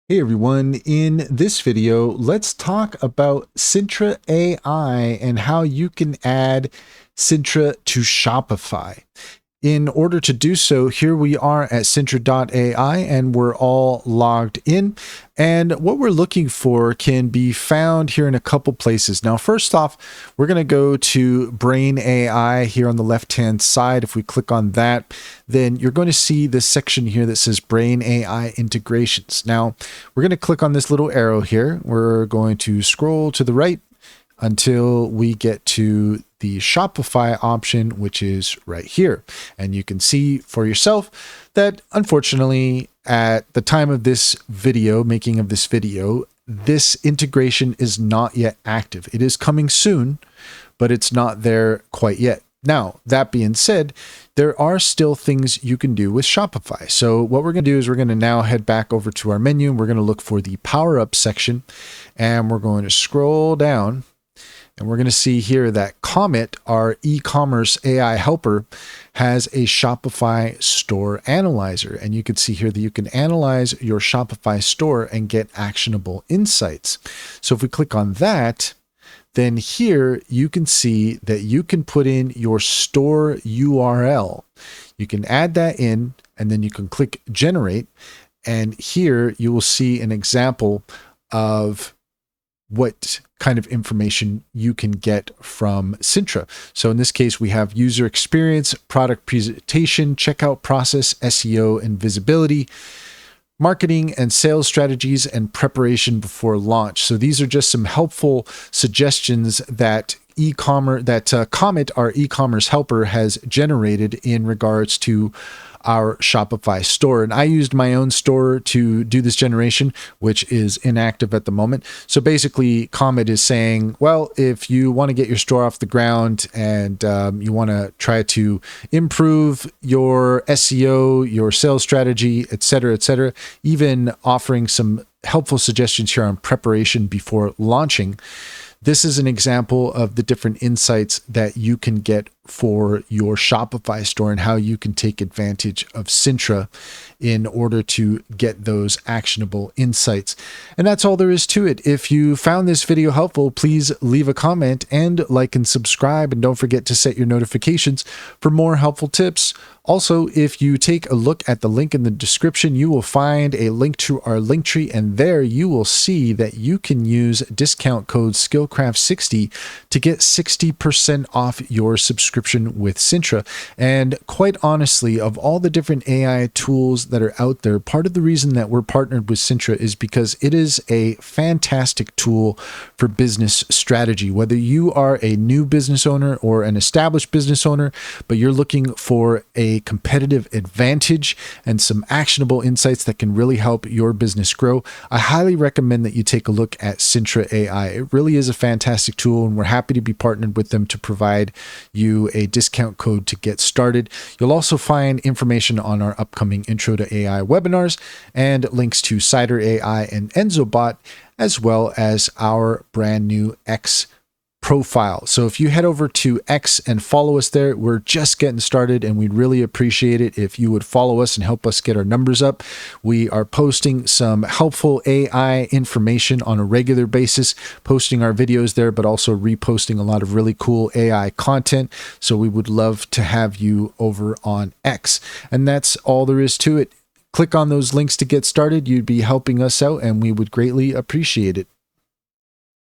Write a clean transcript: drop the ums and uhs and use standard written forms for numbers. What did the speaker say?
Hey everyone, in this video, let's talk about Sintra AI and how you can add Sintra to Shopify. In order to do so, here we are at Sintra AI and we're all logged in. And what we're looking for can be found here in a couple places. Now, first off, we're going to go to Brain AI here on the left-hand side. If we click on that, then you're going to see this section here that says Brain AI integrations. Now, we're going to click on this little arrow here. We're going to scroll to the right until we get to the Shopify option, which is right here. And you can see for yourself that unfortunately at the time of this video, making of this video, this integration is not yet active. It is coming soon, but it's not there quite yet. Now, that being said, there are still things you can do with Shopify. So what we're going to do is we're going to now head back over to our menu. We're going to look for the Power Up section, and we're going to scroll down. And we're going to see here that Comet, our e-commerce AI helper, has a Shopify store analyzer. And you can see here that you can analyze your Shopify store and get actionable insights. So if we click on that, then here you can see that you can put in your store URL. You can add that in, and then you can click generate. And here you will see an example of what kind of information you can get from Sintra. So in this case, we have user experience, product presentation, checkout process, SEO and visibility, marketing and sales strategies, and preparation before launch. So these are just some helpful suggestions that Comet, our e-commerce helper, has generated in regards to our Shopify store. And I used my own store to do this generation, which is inactive at the moment. So basically, Comet is saying, well, if you want to get your store off the ground and you want to try to improve your SEO, your sales strategy, et cetera, even offering some helpful suggestions here on preparation before launching. This is an example of the different insights that you can get for your Shopify store and how you can take advantage of Sintra in order to get those actionable insights. And that's all there is to it. If you found this video helpful, please leave a comment and like and subscribe, and don't forget to set your notifications for more helpful tips. Also, if you take a look at the link in the description, you will find a link to our Linktree, and there you will see that you can use discount code SKILLCRAFT60 to get 60% off your subscription with Sintra. And quite honestly, of all the different AI tools that are out there, part of the reason that we're partnered with Sintra is because it is a fantastic tool for business strategy. Whether you are a new business owner or an established business owner, but you're looking for a competitive advantage and some actionable insights that can really help your business grow, I highly recommend that you take a look at Sintra AI. It really is a fantastic tool, and we're happy to be partnered with them to provide you a discount code to get started. You'll also find information on our upcoming Intro to AI webinars and links to Cider AI and EnzoBot, as well as our brand new X profile. So if you head over to X and follow us there, we're just getting started, and we'd really appreciate it if you would follow us and help us get our numbers up. We are posting some helpful AI information on a regular basis, posting our videos there, but also reposting a lot of really cool AI content. So we would love to have you over on X. And that's all there is to it. Click on those links to get started. You'd be helping us out, and we would greatly appreciate it.